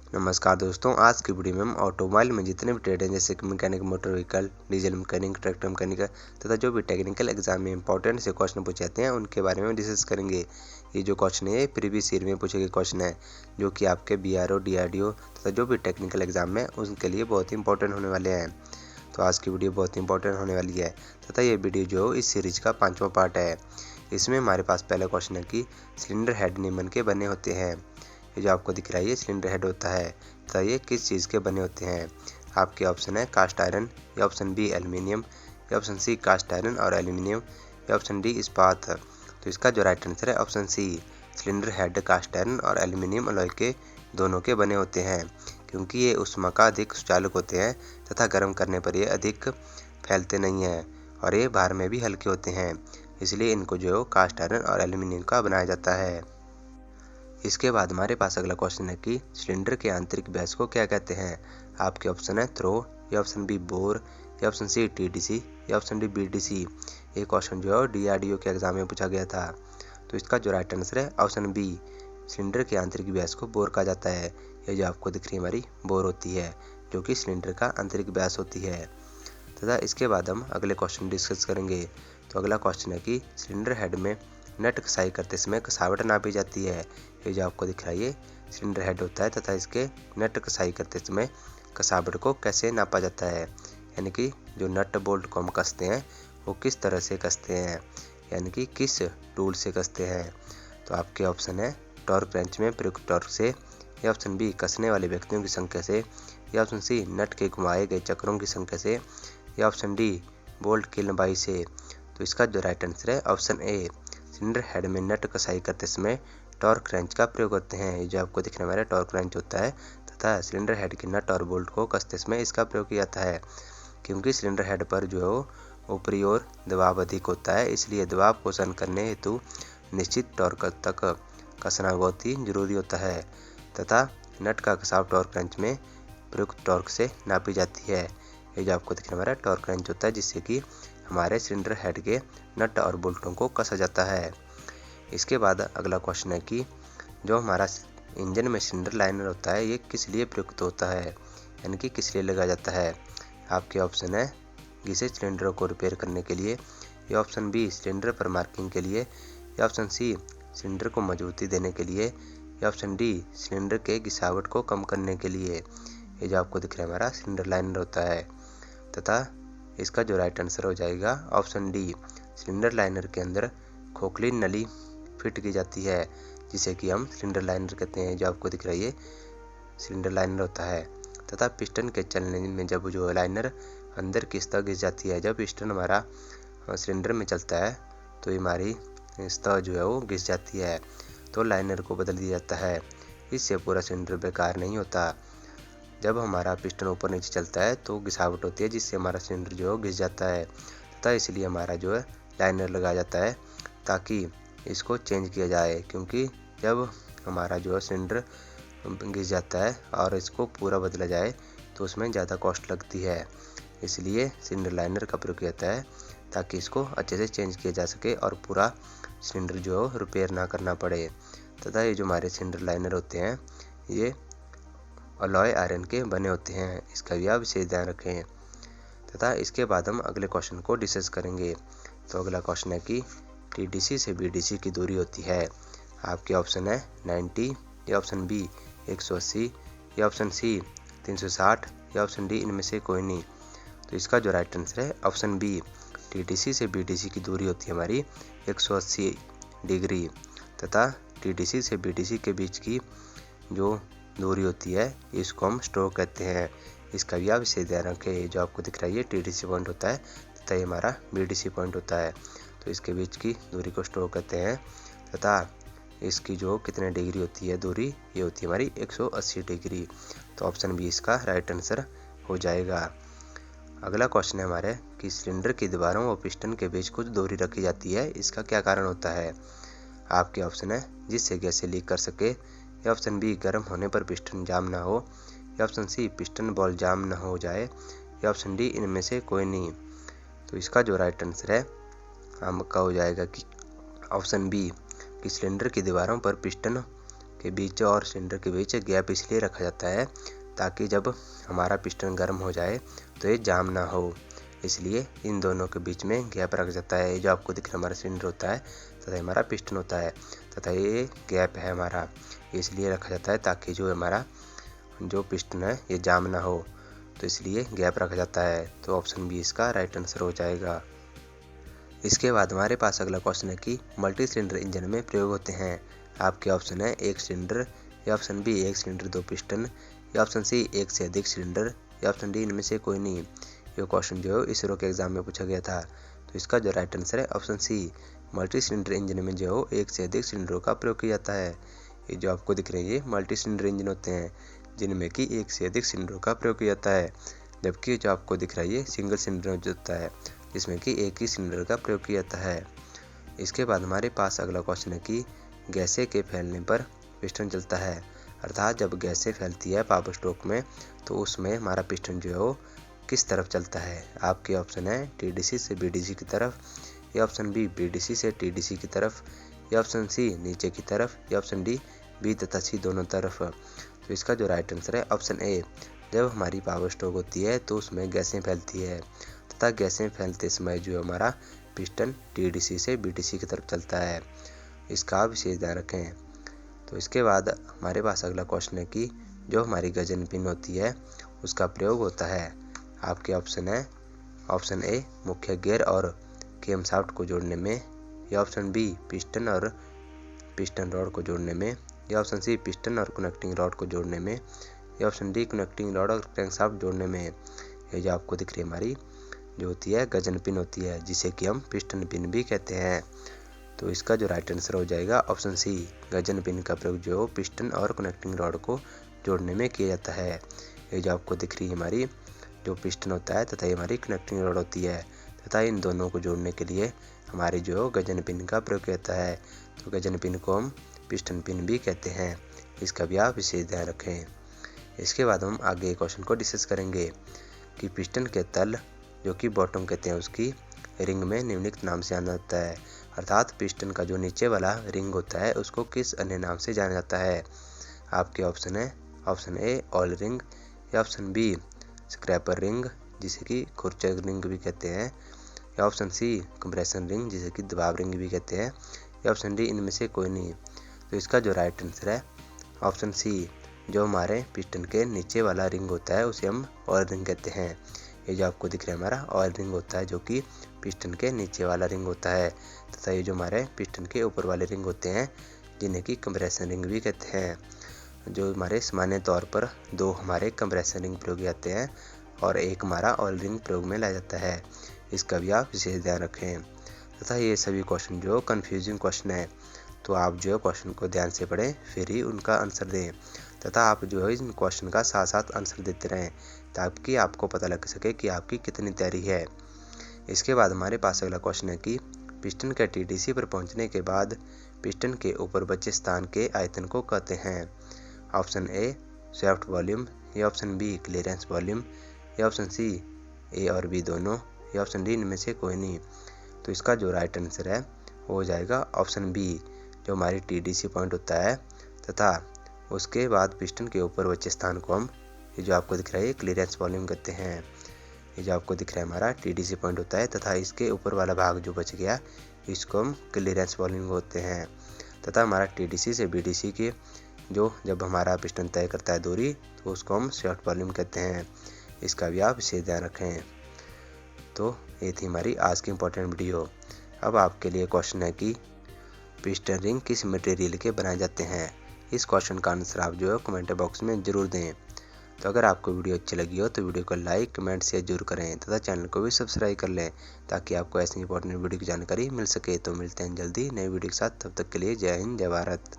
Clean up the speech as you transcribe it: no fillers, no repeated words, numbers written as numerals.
नमस्कार दोस्तों, आज की वीडियो में हम ऑटोमोबाइल में जितने भी ट्रेड हैं जैसे कि mechanic, motor vehicle, diesel mechanic, tractor mechanic तथा जो भी टेक्निकल एग्जाम में इंपॉर्टेंट से क्वेश्चन पूछे जाते हैं उनके बारे में डिस्कस करेंगे। ये जो क्वेश्चन है प्रीवियस ईयर में पूछे गए क्वेश्चन है जो कि आपके BRO, DRDO तथा जो भी टेक्निकल एग्जाम में उनके लिए बहुत ही इंपॉर्टेंट होने वाले हैं। तो आज की वीडियो बहुत ही इंपॉर्टेंट होने वाली है तथा ये वीडियो जो इस सीरीज का 5वां पार्ट है। इसमें हमारे पास पहला क्वेश्चन है कि सिलेंडर हेड निम्न के बने होते हैं। ये जो आपको दिख रहा है ये सिलेंडर हेड होता है तथा ये किस चीज़ के बने होते हैं। आपके ऑप्शन है कास्ट आयरन, या ऑप्शन बी एल्यूमिनियम, या ऑप्शन सी कास्ट आयरन और एल्यूमिनियम, या ऑप्शन डी इस्पात। तो इसका जो राइट आंसर है option C, cylinder head cast iron और एल्यूमिनियम अलॉय के दोनों के बने होते हैं, क्योंकि ये ऊष्मा का अधिक सुचालक होते हैं तथा गर्म करने पर ये अधिक फैलते नहीं हैं और ये भार में भी हल्के होते हैं, इसलिए इनको जो कास्ट आयरन और एल्यूमिनियम का बनाया जाता है। इसके बाद हमारे पास अगला क्वेश्चन है कि सिलेंडर के आंतरिक व्यास को क्या कहते हैं। आपके ऑप्शन है थ्रो, या ऑप्शन बी बोर, या ऑप्शन सी TDC, या ऑप्शन डी BDC। ये क्वेश्चन जो है DRDO के एग्जाम में पूछा गया था। तो इसका जो राइट आंसर है ऑप्शन बी, सिलेंडर के आंतरिक व्यास को बोर कहा जाता है। ये जो आपको दिख रही है हमारी बोर होती है, जो कि सिलेंडर का आंतरिक व्यास होती है। तथा इसके बाद हम अगले क्वेश्चन डिस्कस करेंगे। तो अगला क्वेश्चन है कि सिलेंडर हेड में नट कसाई करते समय कसावट नापी जाती है। ये जो आपको दिख रहा है ये सिलेंडर हेड होता है तथा इसके नट कसाई करते समय कसावट को कैसे नापा जाता है, यानी कि जो नट बोल्ट को हम कसते हैं वो किस तरह से कसते हैं, यानी कि किस टूल से कसते हैं। तो आपके ऑप्शन है टॉर्क रेंच में प्रयुक्त टॉर्क से, या ऑप्शन बी कसने वाले व्यक्तियों की संख्या से, या ऑप्शन सी नट के घुमाए गए चक्रों की संख्या से, या ऑप्शन डी बोल्ट की लंबाई से। तो इसका जो राइट आंसर है ऑप्शन ए, सिलेंडर हेड में नट कसाई करते समय टॉर्क रेंच का प्रयोग करते हैं। ये जो आपको दिखने वाला टॉर्क रेंच होता है तथा सिलेंडर हेड के नट और बोल्ट को कसते समय इसका प्रयोग किया जाता है, क्योंकि सिलेंडर हेड पर जो है ऊपरी ओर दबाव अधिक होता है, इसलिए दबाव को सहन करने हेतु निश्चित टॉर्क तक कसना बहुत ही जरूरी होता है तथा नट का कसाव टॉर्क रेंच में प्रयुक्त टॉर्क से नापी जाती है। ये जो आपको दिखने वाला टॉर्क रेंच होता है जिससे कि हमारे सिलेंडर हेड के नट और बोल्टों को कसा जाता है। इसके बाद अगला क्वेश्चन है कि जो हमारा इंजन में सिलेंडर लाइनर होता है ये किस लिए प्रयुक्त होता है, यानी कि किस लिए लगाया जाता है। आपके ऑप्शन है घिसे सिलेंडरों को रिपेयर करने के लिए, या ऑप्शन बी सिलेंडर पर मार्किंग के लिए, या ऑप्शन सी सिलेंडर को मजबूती देने के लिए, या ऑप्शन डी सिलेंडर के घिसावट को कम करने के लिए। ये जो आपको दिख रहा है हमारा सिलेंडर लाइनर होता है तथा इसका जो राइट आंसर हो जाएगा ऑप्शन डी, सिलेंडर लाइनर के अंदर खोखली नली फिट की जाती है जिसे कि हम सिलेंडर लाइनर कहते हैं। जो आपको दिख रही है सिलेंडर लाइनर होता है तथा पिस्टन के चलने में जब जो लाइनर अंदर की सतह घिस जाती है, जब पिस्टन हमारा सिलेंडर में चलता है तो हमारी सतह जो है वो घिस जाती है, तो लाइनर को बदल दिया जाता है। इससे पूरा सिलेंडर बेकार नहीं होता। जब हमारा पिस्टन ऊपर नीचे चलता है तो घिसावट होती है जिससे हमारा सिलेंडर जो है घिस जाता है तथा इसलिए हमारा जो है लाइनर लगाया जाता है ताकि इसको चेंज किया जाए, क्योंकि जब हमारा जो है सिलेंडर घिस जाता है और इसको पूरा बदला जाए तो उसमें ज़्यादा कॉस्ट लगती है, इसलिए सिलेंडर लाइनर का प्रयोग किया जाता है ताकि इसको अच्छे से चेंज किया जा सके और पूरा सिलेंडर जो है रिपेयर ना करना पड़े। तथा ये जो हमारे सिलेंडर लाइनर होते हैं ये अलॉय आयरन के बने होते हैं, इसका भी आप विशेष ध्यान रखें। तथा इसके बाद हम अगले क्वेश्चन को डिस्कस करेंगे। तो अगला क्वेश्चन है कि TDC से BDC की दूरी होती है। आपके ऑप्शन है 90, या ऑप्शन बी 180, या ऑप्शन सी 360, या ऑप्शन डी इनमें से कोई नहीं। तो इसका जो राइट आंसर है ऑप्शन बी, TDC से BDC की दूरी होती है हमारी 180 डिग्री तथा TDC से BDC के बीच की जो दूरी होती है इसको हम स्ट्रोक कहते हैं, इसका भी आप इसे ध्यान रखें। जो आपको दिख रहा है ये TDC पॉइंट होता है तथा ये हमारा BDC पॉइंट होता है, तो इसके बीच की दूरी को स्ट्रोक कहते हैं तथा इसकी जो कितने डिग्री होती है दूरी, ये होती है हमारी 180 डिग्री। तो ऑप्शन बी इसका राइट आंसर हो जाएगा। अगला क्वेश्चन है हमारे कि सिलेंडर की दीवारों व पिस्टन के बीच कुछ दूरी रखी जाती है, इसका क्या कारण होता है। आपके ऑप्शन है जिससे गैसें लीक कर सके, या ऑप्शन बी गर्म होने पर पिस्टन जाम ना हो, या ऑप्शन सी पिस्टन बॉल जाम ना हो जाए, या ऑप्शन डी इनमें से कोई नहीं। तो इसका जो राइट आंसर है आपका हो जाएगा कि ऑप्शन बी कि सिलेंडर की दीवारों पर पिस्टन के बीच और सिलेंडर के बीच गैप इसलिए रखा जाता है ताकि जब हमारा पिस्टन गर्म हो जाए तो ये जाम ना हो, इसलिए इन दोनों के बीच में गैप रखा जाता है। ये जो आपको दिख रहा है हमारा सिलेंडर होता है तथा हमारा पिस्टन होता है तथा ये गैप है हमारा, इसलिए रखा जाता है ताकि जो हमारा जो पिस्टन है ये जाम ना हो, तो इसलिए गैप रखा जाता है। तो ऑप्शन बी इसका राइट आंसर हो जाएगा। इसके बाद हमारे पास अगला क्वेश्चन है कि मल्टी सिलेंडर इंजन में प्रयोग होते हैं। आपके ऑप्शन है एक सिलेंडर, या ऑप्शन बी एक सिलेंडर दो पिस्टन, या ऑप्शन सी एक से अधिक सिलेंडर, या ऑप्शन डी इनमें से कोई नहीं। ये क्वेश्चन जो है इसरो के एग्जाम में पूछा गया था। तो इसका जो राइट आंसर है option C, multi cylinder engine में जो एक से अधिक सिलेंडरों का प्रयोग किया जाता है। ये जो आपको दिख रहे हैं ये मल्टी सिलेंडर इंजन होते हैं जिनमें कि एक से अधिक सिलेंडरों का प्रयोग किया जाता है, जबकि जो आपको दिख रहा है ये सिंगल सिलेंडर होता है जिसमें कि एक ही सिलेंडर का प्रयोग किया जाता है। इसके बाद हमारे पास अगला क्वेश्चन है कि गैसें के फैलने पर पिस्टन चलता है, अर्थात जब गैसें फैलती है पावर स्ट्रोक में तो उसमें हमारा पिस्टन जो है वो किस तरफ चलता है। आपके ऑप्शन है टीडीसी से बीडीसी की तरफ, या ऑप्शन बी बीडीसी से टीडीसी की तरफ, या ऑप्शन सी नीचे की तरफ, या ऑप्शन डी बी तथा सी दोनों तरफ। तो इसका जो राइट आंसर है ऑप्शन ए, जब हमारी पावर स्ट्रोक होती है तो उसमें गैसें फैलती है तथा गैसें फैलते समय जो हमारा पिस्टन टीडीसी से बीडीसी की तरफ चलता है, इसका विशेष ध्यान रखें। तो इसके बाद हमारे पास अगला क्वेश्चन है कि जो हमारी गजन पिन होती है उसका प्रयोग होता है। आपके ऑप्शन है ऑप्शन ए मुख्य गियर और केम शाफ्ट को जोड़ने में, या ऑप्शन बी पिस्टन और पिस्टन रॉड को जोड़ने में, या ऑप्शन सी पिस्टन और कनेक्टिंग रॉड को जोड़ने में, या ऑप्शन डी कनेक्टिंग रॉड और क्रैंक शाफ्ट जोड़ने में। ये जो आपको दिख रही है हमारी जो होती है गजन पिन होती है जिसे कि हम पिस्टन पिन भी कहते हैं। तो इसका जो राइट आंसर हो जाएगा ऑप्शन सी, गजन पिन का प्रयोग जो पिस्टन और कनेक्टिंग रॉड को जोड़ने में किया जाता है। ये जो आपको दिख रही है हमारी जो पिस्टन होता है तथा ये हमारी कनेक्टिंग रॉड होती है तथा इन दोनों को जोड़ने के लिए हमारी जो गजन पिन का प्रयोग किया जाता है। तो गजन पिन को हम पिस्टन पिन भी कहते हैं, इसका भी आप विशेष ध्यान रखें। इसके बाद हम आगे क्वेश्चन को डिस्कस करेंगे कि पिस्टन के तल जो कि बॉटम कहते हैं उसकी रिंग में निम्नलिखित नाम से जाना जाता है, अर्थात पिस्टन का जो नीचे वाला रिंग होता है उसको किस अन्य नाम से जाना जाता है। आपके ऑप्शन है ऑप्शन ए ऑयल रिंग, या ऑप्शन बी स्क्रैपर रिंग जिसे कि खुरचक रिंग भी कहते हैं, या ऑप्शन सी कंप्रेशन रिंग जिसे कि दबाव रिंग भी कहते हैं, या ऑप्शन डी इनमें से कोई नहीं। तो इसका जो राइट आंसर है ऑप्शन सी, जो हमारे पिस्टन के नीचे वाला रिंग होता है उसे हम ऑयल रिंग कहते हैं। ये जो आपको दिख रहा है हमारा ऑयल रिंग होता है जो कि पिस्टन के नीचे वाला रिंग होता है, तथा ये जो हमारे पिस्टन के ऊपर वाले रिंग होते हैं जिन्हें कि कंप्रेशन रिंग भी कहते हैं। जो हमारे सामान्य तौर पर दो हमारे कंप्रेशन रिंग प्रयोग जाते हैं और एक हमारा ऑयल रिंग प्रयोग में लाया जाता है, इसका भी आप विशेष ध्यान रखें। तथा ये सभी क्वेश्चन जो कन्फ्यूजिंग क्वेश्चन है, तो आप जो है क्वेश्चन को ध्यान से पढ़ें फिर ही उनका आंसर दें, तथा आप जो है इन क्वेश्चन का साथ साथ आंसर देते रहें ताकि आपको पता लग सके कि आपकी कितनी तैयारी है। इसके बाद हमारे पास अगला क्वेश्चन है कि पिस्टन के टीडीसी पर पहुंचने के बाद पिस्टन के ऊपर बचे स्थान के आयतन को कहते हैं। ऑप्शन ए शाफ्ट वॉल्यूम, या ऑप्शन बी क्लियरेंस वॉल्यूम, या ऑप्शन सी ए और बी दोनों, या ऑप्शन डी इनमें से कोई नहीं। तो इसका जो राइट आंसर है वो हो जाएगा ऑप्शन बी, जो हमारी टीडीसी पॉइंट होता है तथा उसके बाद पिस्टन के ऊपर बचे स्थान को हम ये जो आपको दिख रहा है क्लियरेंस वॉल्यूम कहते हैं। ये जो आपको दिख रहा है हमारा टीडीसी पॉइंट होता है तथा इसके ऊपर वाला भाग जो बच गया इसको हम क्लियरेंस वॉल्यूम होते हैं, तथा हमारा टीडीसी से बीडीसी के जो जब हमारा पिस्टन तय करता है दूरी तो उसको हम शाफ्ट वॉल्यूम कहते हैं, इसका भी आप विशेष ध्यान रखें। तो ये थी हमारी आज की इम्पोर्टेंट वीडियो। अब आपके लिए क्वेश्चन है कि पिस्टन रिंग किस मटेरियल के बनाए जाते हैं। इस क्वेश्चन का आंसर आप जो है कमेंट बॉक्स में ज़रूर दें। तो अगर आपको वीडियो अच्छी लगी हो तो वीडियो को लाइक कमेंट शेयर जरूर करें तथा चैनल को भी सब्सक्राइब कर लें ताकि आपको ऐसी इंपॉर्टेंट वीडियो की जानकारी मिल सके। तो मिलते हैं जल्दी नई वीडियो के साथ, तब तक के लिए जय हिंद जय भारत।